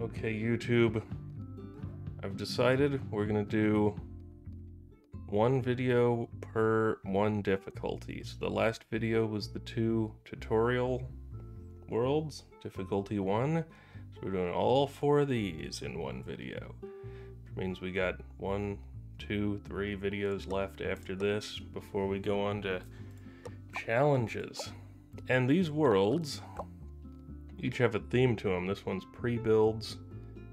Okay, YouTube, I've decided we're gonna do one video per one difficulty. So the last video was the 2 tutorial worlds, difficulty 1. So we're doing all 4 of these in one video. Which means we got 1, 2, 3 videos left after this before we go on to challenges. And these worlds each have a theme to them. This one's pre-builds,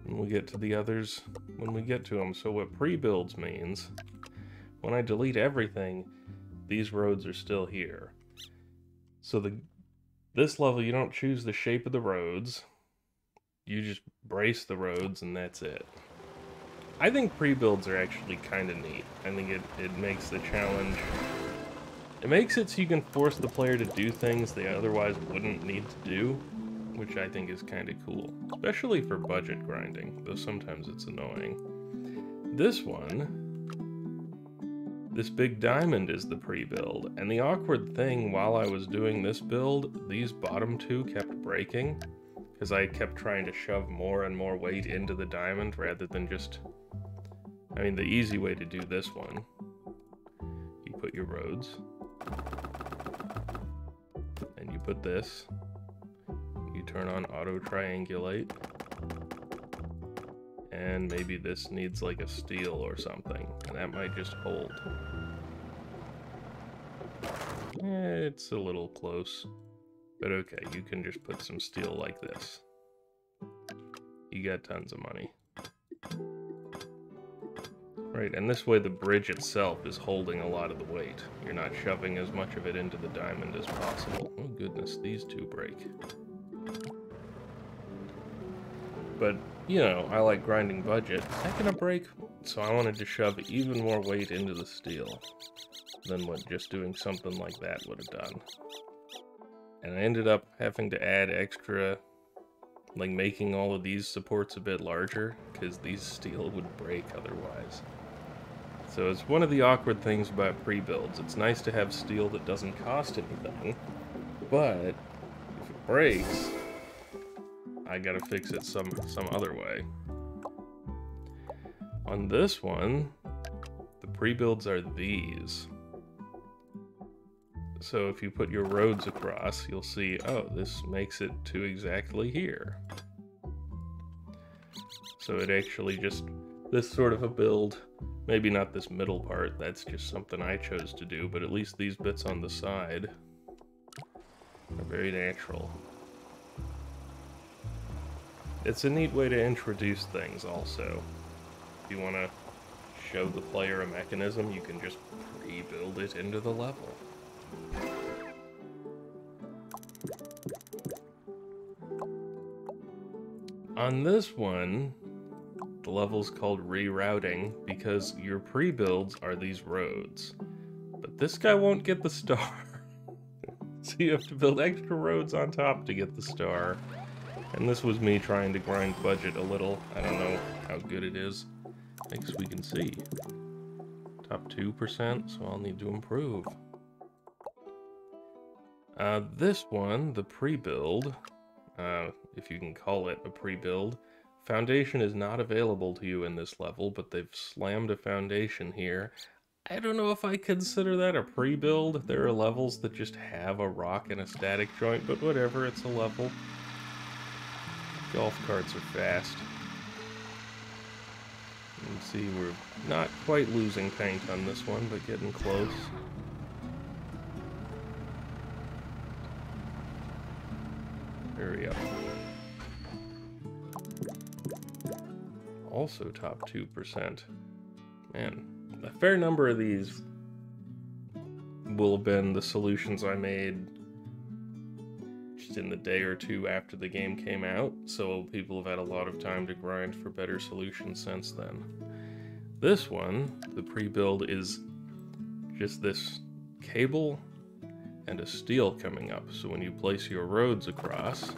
and we'll get to the others when we get to them. So what pre-builds means, when I delete everything, these roads are still here. So this level, you don't choose the shape of the roads. You just brace the roads, and that's it. I think pre-builds are actually kind of neat. I think it makes the challenge... It makes it so you can force the player to do things they otherwise wouldn't need to do, which I think is kind of cool, especially for budget grinding, though sometimes it's annoying. This one, this big diamond is the pre-build, and the awkward thing while I was doing this build, these bottom 2 kept breaking, because I kept trying to shove more and more weight into the diamond rather than just... I mean, the easy way to do this one, you put your roads, and you put this, you turn on auto triangulate, and maybe this needs like a steel or something, and that might just hold. It's a little close, but okay, you can just put some steel like this. You got tons of money. Right, and this way the bridge itself is holding a lot of the weight. You're not shoving as much of it into the diamond as possible. Oh goodness, these 2 break. But, you know, I like grinding budget. Is that gonna break? So I wanted to shove even more weight into the steel than what just doing something like that would have done. And I ended up having to add extra, like making all of these supports a bit larger, because these steel would break otherwise. So it's one of the awkward things about pre-builds. It's nice to have steel that doesn't cost anything, but if it breaks, I gotta fix it some other way. On this one, the pre-builds are these. So if you put your roads across, you'll see, oh, this makes it to exactly here. So it actually just, this sort of a build, maybe not this middle part, that's just something I chose to do, but at least these bits on the side are very natural. It's a neat way to introduce things also. If you want to show the player a mechanism, you can just pre-build it into the level. On this one, the level's called rerouting because your pre-builds are these roads. But this guy won't get the star. So you have to build extra roads on top to get the star. And this was me trying to grind budget a little. I don't know how good it is. I guess we can see. Top 2%, so I'll need to improve. This one, the pre-build, if you can call it a pre-build, foundation is not available to you in this level, but they've slammed a foundation here. I don't know if I consider that a pre-build. There are levels that just have a rock and a static joint, but whatever, it's a level. Golf carts are fast. You can see we're not quite losing paint on this one, but getting close. Hurry up. Also top 2%. Man, a fair number of these will have been the solutions I made just in the day or 2 after the game came out, so people have had a lot of time to grind for better solutions since then. This one, the pre-build, is just this cable and a steel coming up, so when you place your roads across,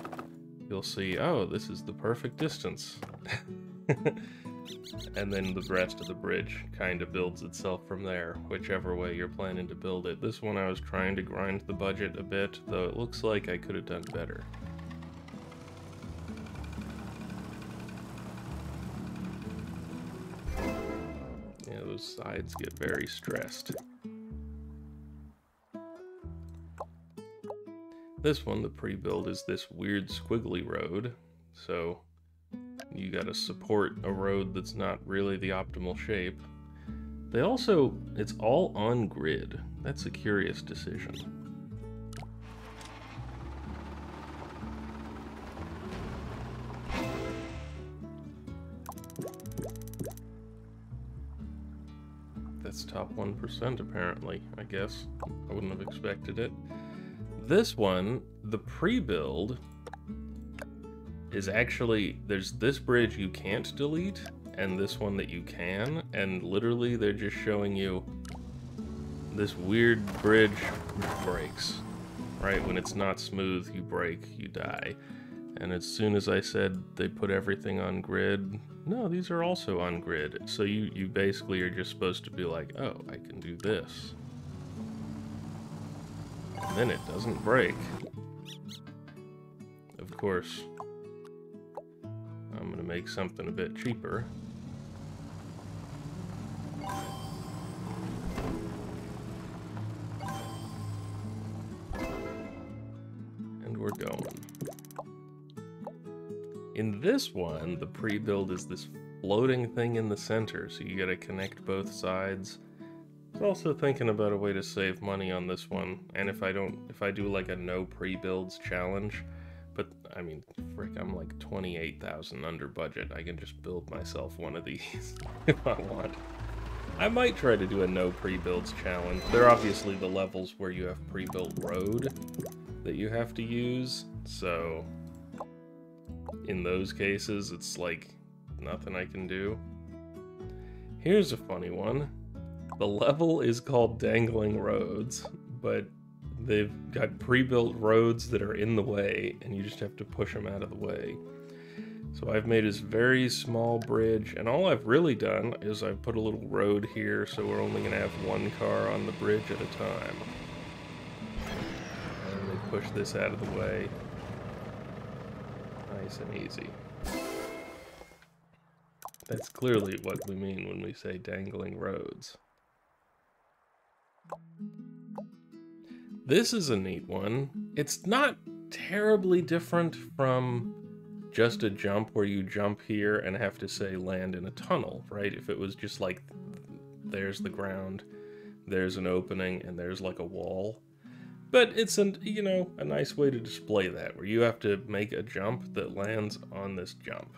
you'll see, oh, this is the perfect distance. And then the rest of the bridge kind of builds itself from there, whichever way you're planning to build it. This one I was trying to grind the budget a bit, though it looks like I could have done better. those sides get very stressed. This one, the pre-build, is this weird squiggly road, so you gotta support a road that's not really the optimal shape. They also, it's all on grid. That's a curious decision. That's top 1% apparently, I guess. I wouldn't have expected it. This one, the pre-build, is actually, there's this bridge you can't delete, and this one that you can, and literally they're just showing you this weird bridge breaks, right? When it's not smooth, you break, you die. And as soon as I said they put everything on grid, no, these are also on grid. So you basically are just supposed to be like, oh, I can do this. And then it doesn't break. Of course, I'm gonna make something a bit cheaper. And we're going. In this one, the pre-build is this floating thing in the center, so you gotta connect both sides. I was also thinking about a way to save money on this one, and if I do like a no pre-builds challenge, but I mean, frick, I'm like 28,000 under budget. I can just build myself one of these if I want. I might try to do a no pre-builds challenge. There are obviously the levels where you have pre-built road that you have to use, so in those cases, it's like nothing I can do. Here's a funny one. The level is called Dangling Roads, but they've got pre-built roads that are in the way, and you just have to push them out of the way. So I've made this very small bridge, and all I've really done is I've put a little road here, so we're only gonna have one car on the bridge at a time. And we push this out of the way. Nice and easy. That's clearly what we mean when we say dangling roads. This is a neat one. It's not terribly different from just a jump where you jump here and have to, say, land in a tunnel, right? If it was just like, there's the ground, there's an opening, and there's like a wall. But it's a nice way to display that, where you have to make a jump that lands on this jump.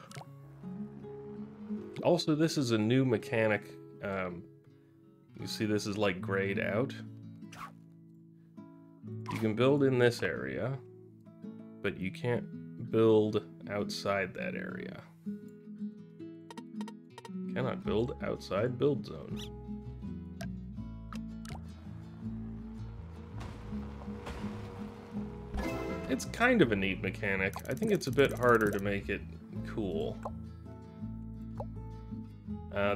Also, this is a new mechanic. You see this is like grayed out. You can build in this area, but you can't build outside that area. Cannot build outside build zone. It's kind of a neat mechanic. I think it's a bit harder to make it cool.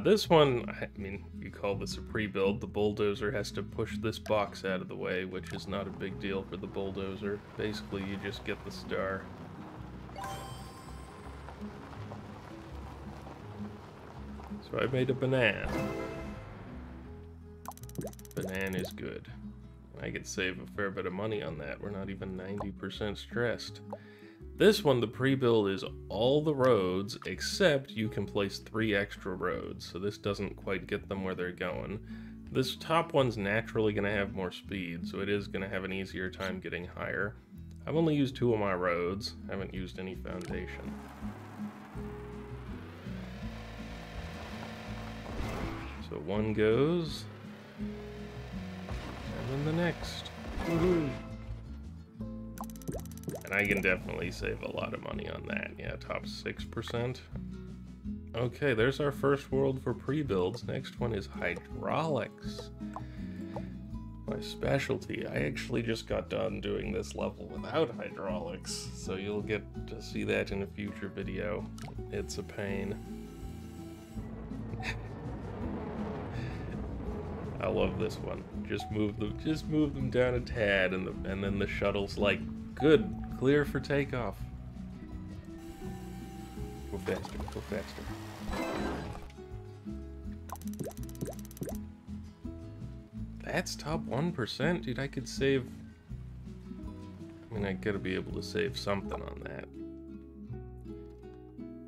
This one, I mean, you call this a pre-build. The bulldozer has to push this box out of the way, which is not a big deal for the bulldozer. Basically, you just get the star. So I made a banana. Banana is good. I could save a fair bit of money on that. We're not even 90% stressed. This one, the pre-build, is all the roads, except you can place 3 extra roads, so this doesn't quite get them where they're going. This top one's naturally going to have more speed, so it is going to have an easier time getting higher. I've only used 2 of my roads, I haven't used any foundation. So one goes, and then the next. Woohoo! And I can definitely save a lot of money on that. Yeah, top 6%. Okay, there's our first world for pre-builds. Next one is hydraulics. My specialty. I actually just got done doing this level without hydraulics, so you'll get to see that in a future video. It's a pain. I love this one. Just move them down a tad, and then the shuttle's like, good, clear for takeoff. Go faster, go faster. That's top 1%? Dude, I could save... I mean, I gotta be able to save something on that.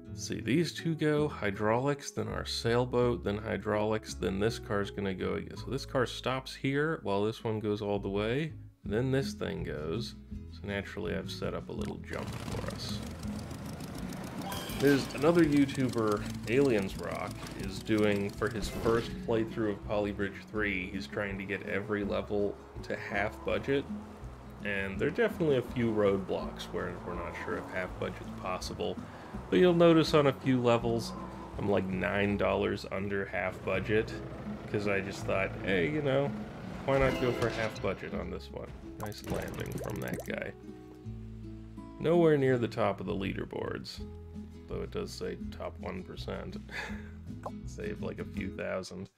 Let's see, these two go, hydraulics, then our sailboat, then hydraulics, then this car's gonna go again. So this car stops here while this one goes all the way, then this thing goes. So naturally I've set up a little jump for us. There's another YouTuber, Aliens Rock, is doing, for his first playthrough of Polybridge 3, he's trying to get every level to half budget. And there are definitely a few roadblocks where we're not sure if half budget's possible. But you'll notice on a few levels, I'm like $9 under half budget. Because I just thought, hey, you know, why not go for half budget on this one? Nice landing from that guy. Nowhere near the top of the leaderboards. Though it does say top 1%. Save like a few thousand.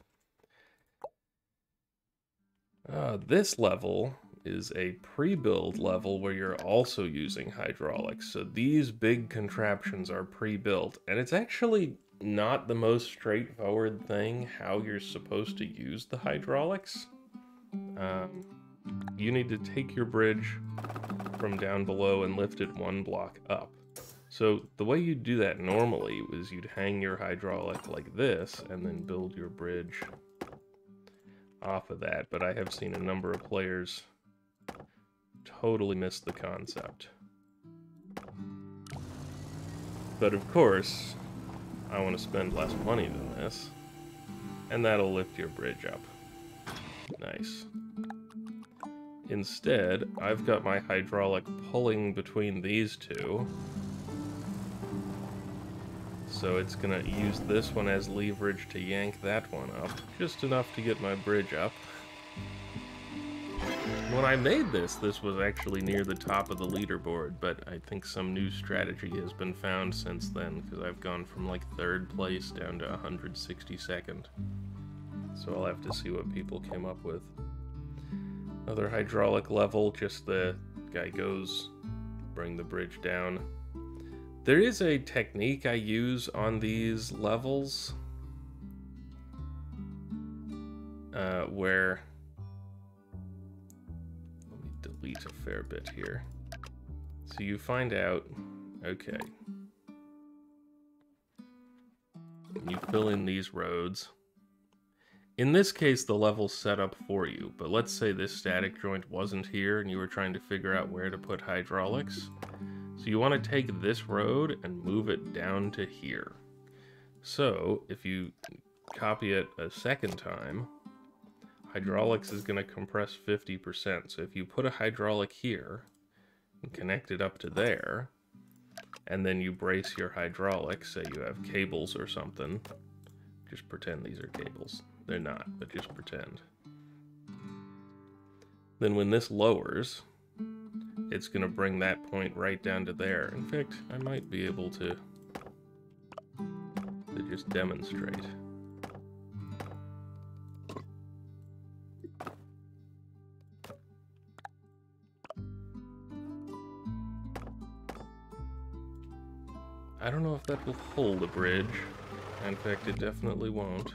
This level is a pre-build level where you're also using hydraulics. So these big contraptions are pre-built, and it's actually not the most straightforward thing how you're supposed to use the hydraulics. You need to take your bridge from down below and lift it one block up. So the way you do that normally is you'd hang your hydraulic like this and then build your bridge off of that, but I have seen a number of players totally miss the concept. But of course, I want to spend less money than this, and that'll lift your bridge up. Nice. Instead, I've got my hydraulic pulling between these two, so it's gonna use this one as leverage to yank that one up, just enough to get my bridge up. When I made this was actually near the top of the leaderboard, but I think some new strategy has been found since then, because I've gone from like 3rd place down to 162nd. So I'll have to see what people came up with. Another hydraulic level, just the guy goes, bring the bridge down. There is a technique I use on these levels, where... delete a fair bit here. So you find out, okay, you fill in these roads. In this case, the level's set up for you, but let's say this static joint wasn't here and you were trying to figure out where to put hydraulics. So you want to take this road and move it down to here. So if you copy it a second time, hydraulics is going to compress 50%. So if you put a hydraulic here and connect it up to there, and then you brace your hydraulics, say you have cables or something, just pretend these are cables. They're not, but just pretend. Then when this lowers, it's going to bring that point right down to there. In fact, I might be able to just demonstrate. I don't know if that will hold a bridge. In fact, it definitely won't.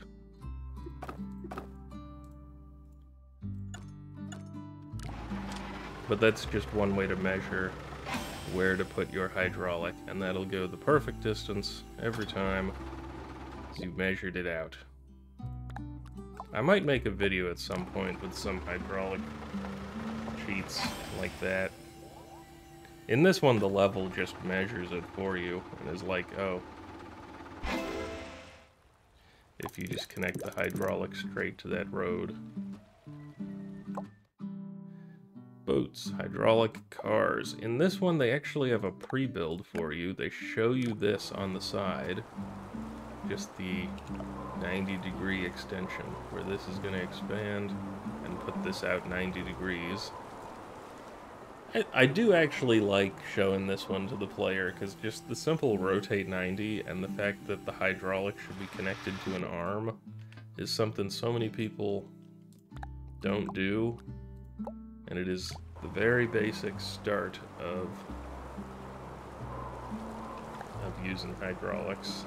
But that's just one way to measure where to put your hydraulic, and that'll go the perfect distance every time as you've measured it out. I might make a video at some point with some hydraulic cheats like that. In this one, the level just measures it for you and is like, oh, if you just connect the hydraulic straight to that road. Boats, hydraulic cars. In this one, they actually have a pre-build for you. They show you this on the side, just the 90-degree extension, where this is going to expand and put this out 90 degrees. I do actually like showing this one to the player, because just the simple rotate 90 and the fact that the hydraulic should be connected to an arm is something so many people don't do, and it is the very basic start of using hydraulics.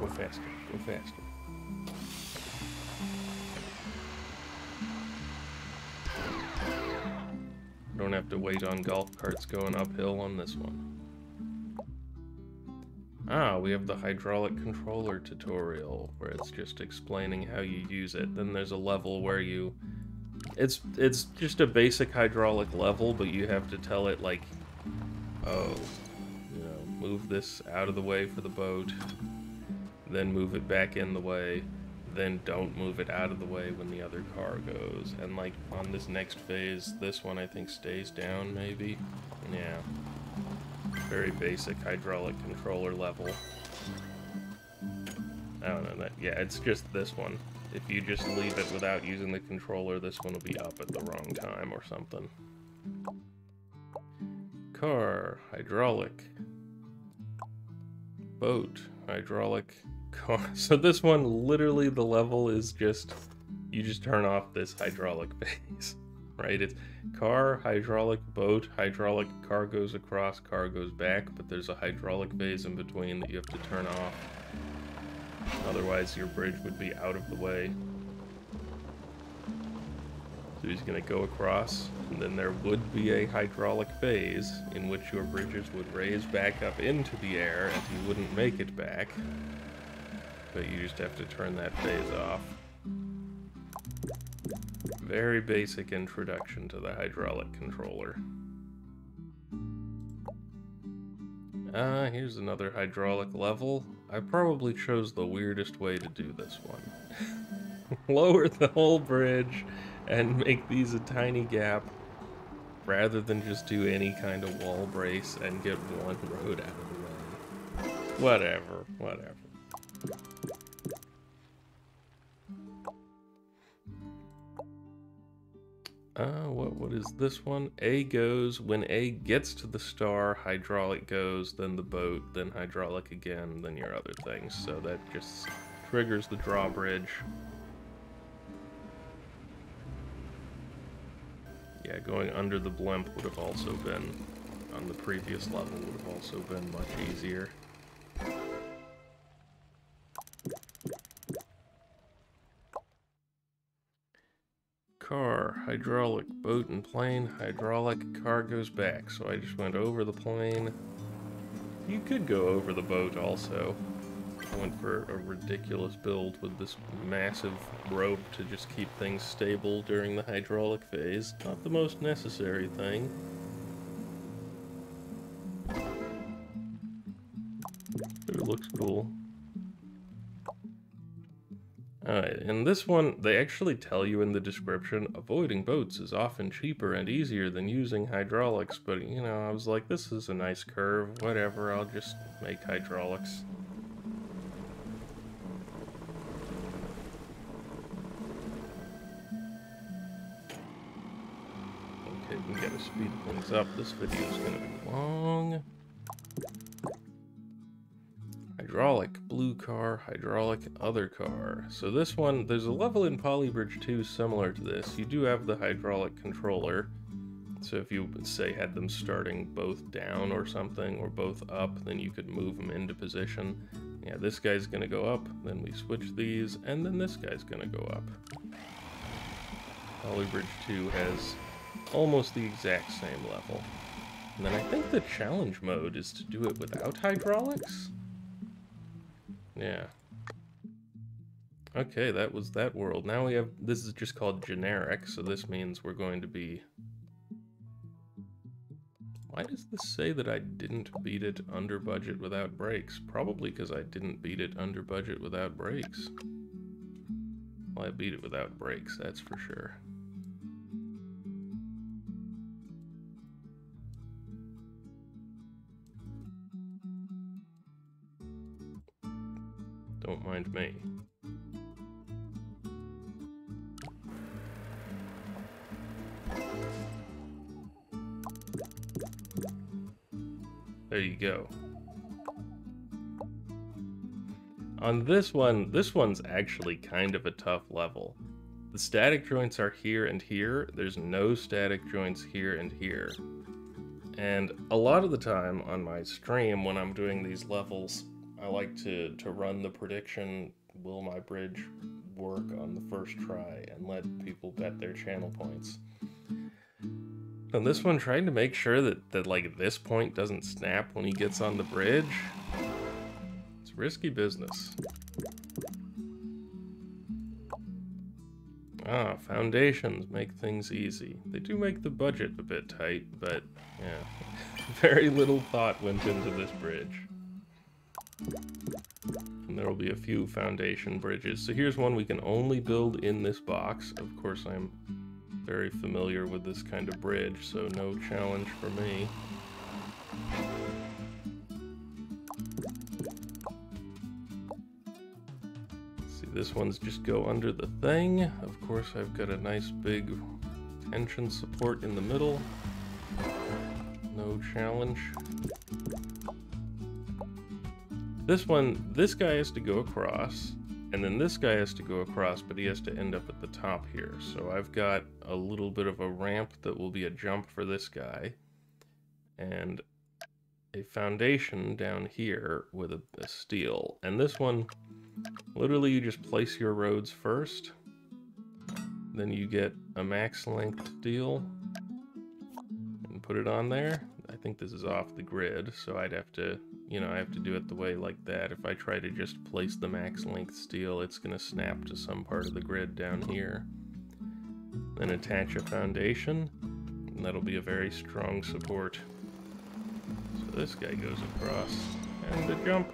Go faster. Go faster. Don't have to wait on golf carts going uphill on this one. Ah, we have the hydraulic controller tutorial where it's just explaining how you use it. Then there's a level where you... It's just a basic hydraulic level, but you have to tell it, like, oh, you know, move this out of the way for the boat, then move it back in the way, then don't move it out of the way when the other car goes. And, like, on this next phase, this one I think stays down, maybe? Yeah. Very basic hydraulic controller level. I don't know that. Yeah, it's just this one. If you just leave it without using the controller, this one will be up at the wrong time or something. Car, hydraulic. Boat, hydraulic, car. So this one, literally the level is just, you just turn off this hydraulic phase, right? It's car, hydraulic, boat, hydraulic, car goes across, car goes back, but there's a hydraulic phase in between that you have to turn off. Otherwise your bridge would be out of the way. So he's going to go across, and then there would be a hydraulic phase in which your bridges would raise back up into the air and he wouldn't make it back. But you just have to turn that phase off. Very basic introduction to the hydraulic controller. Here's another hydraulic level. I probably chose the weirdest way to do this one. Lower the whole bridge and make these a tiny gap rather than just do any kind of wall brace and get one road out of the way. Whatever, whatever. What is this one? A goes, when A gets to the star, hydraulic goes, then the boat, then hydraulic again, then your other things. So that just triggers the drawbridge. Yeah, going under the blimp would have also been, on the previous level, would have also been much easier. Car, hydraulic, boat and plane, hydraulic, car goes back. So I just went over the plane. You could go over the boat also. I went for a ridiculous build with this massive rope to just keep things stable during the hydraulic phase. Not the most necessary thing. But it looks cool. Alright, in this one, they actually tell you in the description, avoiding boats is often cheaper and easier than using hydraulics, but, you know, I was like, this is a nice curve, whatever, I'll just make hydraulics. Okay, we gotta speed things up, this video's gonna be long. Hydraulic, blue car, hydraulic, other car. So this one, there's a level in Polybridge 2 similar to this. You do have the hydraulic controller. So if you, say, had them starting both down or something, or both up, then you could move them into position. Yeah, this guy's gonna go up, then we switch these, and then this guy's gonna go up. Polybridge 2 has almost the exact same level. And then I think the challenge mode is to do it without hydraulics? Yeah. Okay, that was that world. Now we have, this is just called generic, so this means we're going to be... Why does this say that I didn't beat it under budget without brakes? Probably because I didn't beat it under budget without brakes. Well, I beat it without brakes, that's for sure. Don't mind me. There you go. On this one's actually kind of a tough level. The static joints are here and here. There's no static joints here and here. And a lot of the time on my stream when I'm doing these levels, I like to run the prediction, will my bridge work on the first try, and let people bet their channel points. On this one, trying to make sure that like this point doesn't snap when he gets on the bridge, it's risky business. Ah, foundations make things easy. They do make the budget a bit tight, but yeah, very little thought went into this bridge. And there will be a few foundation bridges. So here's one we can only build in this box. Of course, I'm very familiar with this kind of bridge, so no challenge for me. See, this one's just go under the thing. Of course, I've got a nice big tension support in the middle. No challenge. This one, this guy has to go across, and then this guy has to go across, but he has to end up at the top here. So I've got a little bit of a ramp that will be a jump for this guy, and a foundation down here with a steel. And this one, literally you just place your roads first, then you get a max length steel, and put it on there. I think this is off the grid, so I'd have to, you know, I have to do it the way like that. If I try to just place the max length steel, it's going to snap to some part of the grid down here. Then attach a foundation, and that'll be a very strong support. So this guy goes across, and the jump.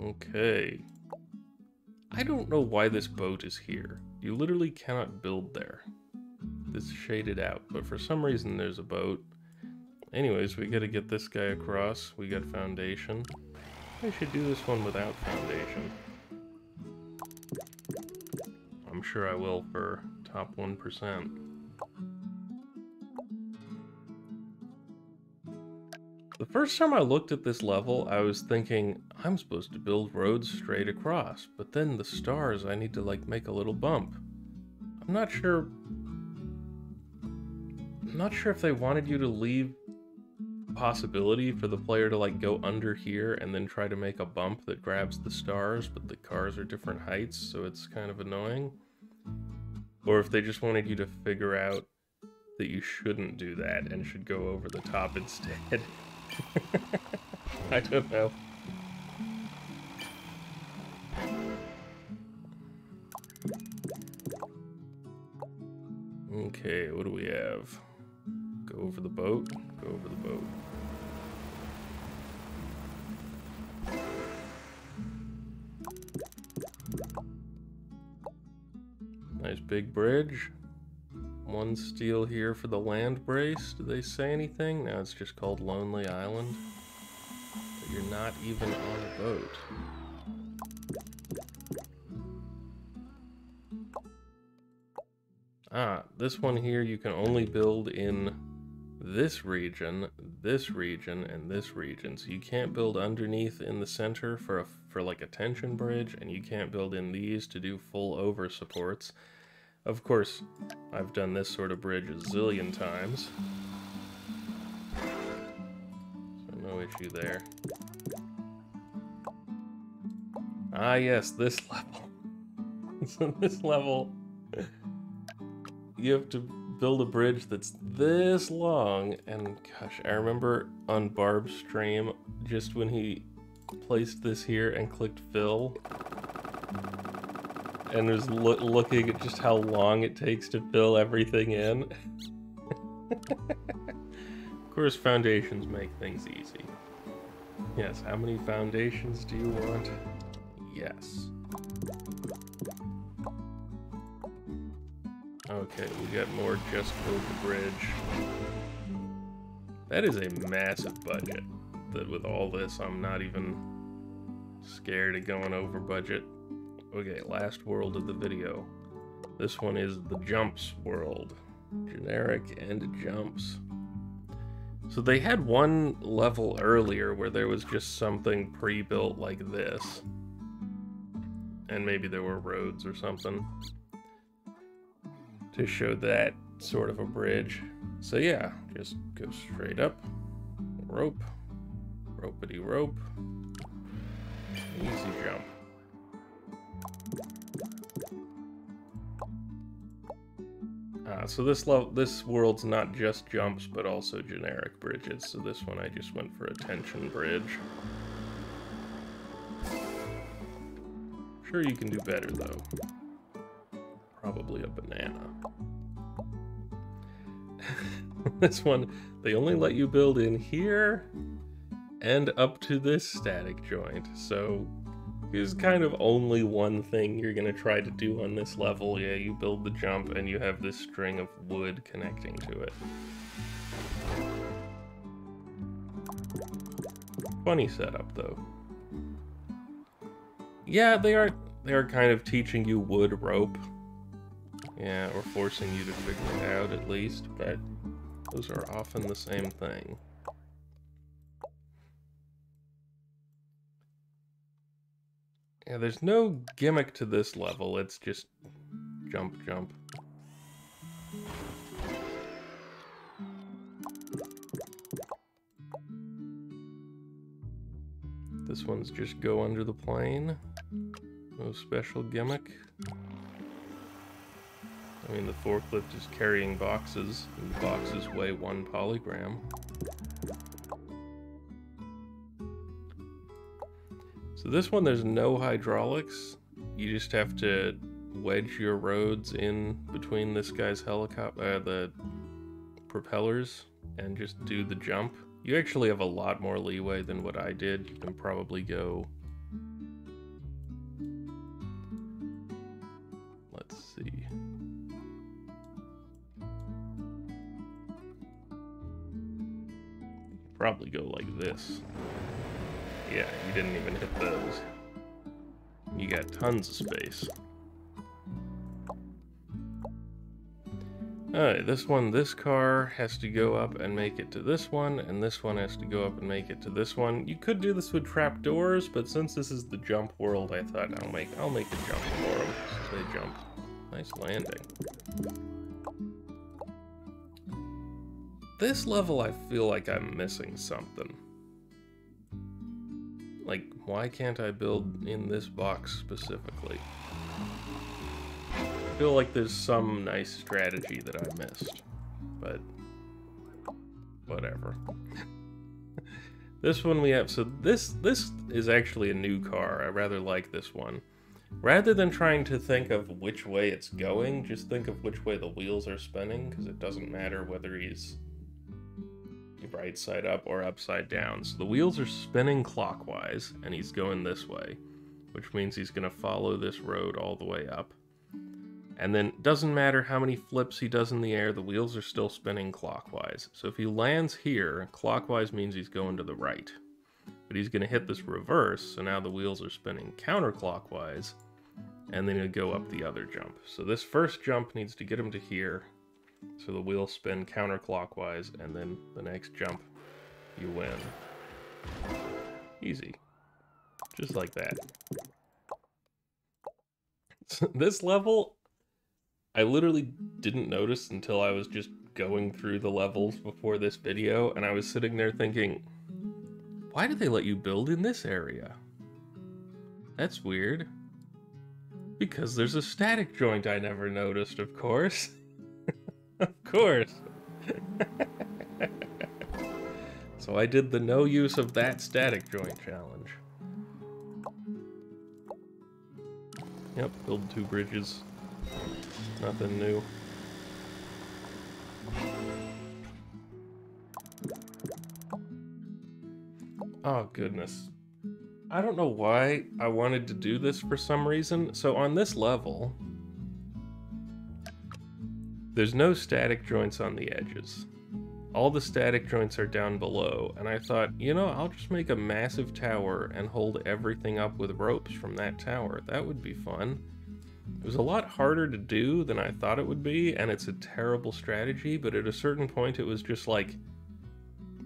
Okay. I don't know why this boat is here. You literally cannot build there. It's shaded out, but for some reason there's a boat. Anyways, we gotta get this guy across. We got foundation. I should do this one without foundation. I'm sure I will for top 1%. The first time I looked at this level, I was thinking, I'm supposed to build roads straight across, but then the stars, I need to like make a little bump. I'm not sure if they wanted you to leave possibility for the player to like go under here and then try to make a bump that grabs the stars, but the cars are different heights, so it's kind of annoying. Or if they just wanted you to figure out that you shouldn't do that and should go over the top instead. I don't know. Okay, what do we have? Go over the boat. Go over the boat. Nice big bridge. One steel here for the land brace. Did they say anything? No, it's just called Lonely Island. But you're not even on a boat. Ah, this one here you can only build in this region, and this region. So you can't build underneath in the center for like a tension bridge, and you can't build in these to do full over supports. Of course, I've done this sort of bridge a zillion times, so no issue there. Ah yes, this level. So this level, you have to build a bridge that's this long, and gosh, I remember on Barb's stream, just when he placed this here and clicked fill, and was looking at just how long it takes to fill everything in. Of course, foundations make things easy. Yes, how many foundations do you want? Yes. Okay, we got more just build the bridge. That is a massive budget. That with all this, I'm not even scared of going over budget. Okay, last world of the video. This one is the jumps world. Generic and jumps. So they had one level earlier where there was just something pre-built like this. And maybe there were roads or something to show that sort of a bridge. So yeah, just go straight up, rope, Ropety rope. Easy jump. So this world's not just jumps, but also generic bridges. So this one I just went for a tension bridge. Sure, you can do better though. Probably a banana. This one, they only let you build in here and up to this static joint. So there's kind of only one thing you're gonna try to do on this level. Yeah, you build the jump and you have this string of wood connecting to it. Funny setup though. Yeah, they are kind of teaching you wood rope. Yeah, or forcing you to figure it out at least, but those are often the same thing. Yeah, there's no gimmick to this level, it's just jump, jump. This one's just go under the plane. No special gimmick. I mean, the forklift is carrying boxes, and the boxes weigh 1 polygram. So this one, there's no hydraulics. You just have to wedge your roads in between this guy's helicopter, the propellers, and just do the jump. You actually have a lot more leeway than what I did. You can probably go... Let's see. Probably go like this. Yeah, you didn't even hit those. You got tons of space. Alright, this car has to go up and make it to this one, and this one has to go up and make it to this one. You could do this with trapdoors, but since this is the jump world, I thought I'll make a jump for them. So they jump. Nice landing. This level, I feel like I'm missing something. Like, why can't I build in this box specifically? I feel like there's some nice strategy that I missed, but whatever. This one we have, so this is actually a new car. I rather like this one. Rather than trying to think of which way it's going, just think of which way the wheels are spinning, because it doesn't matter whether he's right side up or upside down. So the wheels are spinning clockwise, and he's going this way, which means he's going to follow this road all the way up. And then it doesn't matter how many flips he does in the air, the wheels are still spinning clockwise. So if he lands here, clockwise means he's going to the right. But he's going to hit this reverse, so now the wheels are spinning counterclockwise, and then he'll go up the other jump. So this first jump needs to get him to here, so the wheels spin counterclockwise, and then the next jump, you win. Easy. Just like that. So this level, I literally didn't notice until I was just going through the levels before this video, and I was sitting there thinking, why did they let you build in this area? That's weird. Because there's a static joint I never noticed, of course. Of course. So I did the no use of that static joint challenge. Yep, build 2 bridges. Nothing new. Oh goodness. I don't know why I wanted to do this for some reason. So on this level, there's no static joints on the edges. All the static joints are down below, and I thought, you know, I'll just make a massive tower and hold everything up with ropes from that tower. That would be fun. It was a lot harder to do than I thought it would be, and it's a terrible strategy, but at a certain point it was just like,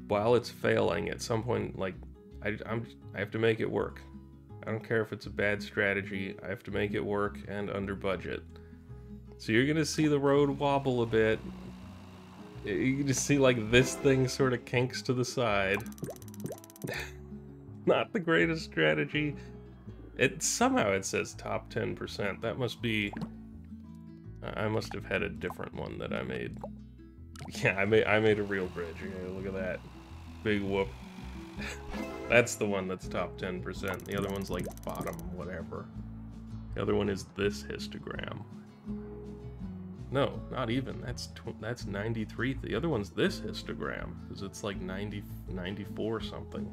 while it's failing, at some point, like, I have to make it work. I don't care if it's a bad strategy, I have to make it work and under budget. So you're gonna see the road wobble a bit. You can just see like this thing sort of kinks to the side. Not the greatest strategy. Somehow it says top 10%. That must be... I must have had a different one that I made. Yeah, I made a real bridge. Yeah, look at that. Big whoop. That's the one that's top 10%. The other one's like bottom whatever. The other one is this histogram. No, not even. That's 93. The other one's this histogram, because it's like 94 something.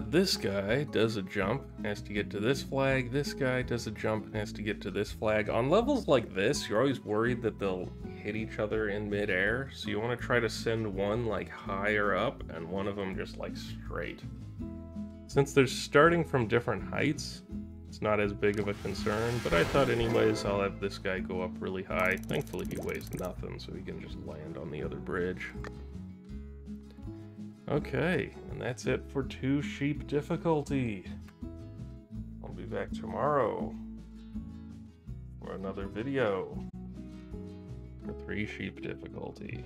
This guy does a jump, has to get to this flag. This guy does a jump and has to get to this flag. On levels like this, you're always worried that they'll hit each other in midair, so you want to try to send one like higher up and one of them just like straight. Since they're starting from different heights, it's not as big of a concern, but I thought anyways I'll have this guy go up really high. Thankfully he weighs nothing, so he can just land on the other bridge. Okay, and that's it for 2 sheep difficulty. I'll be back tomorrow for another video for 3 sheep difficulty.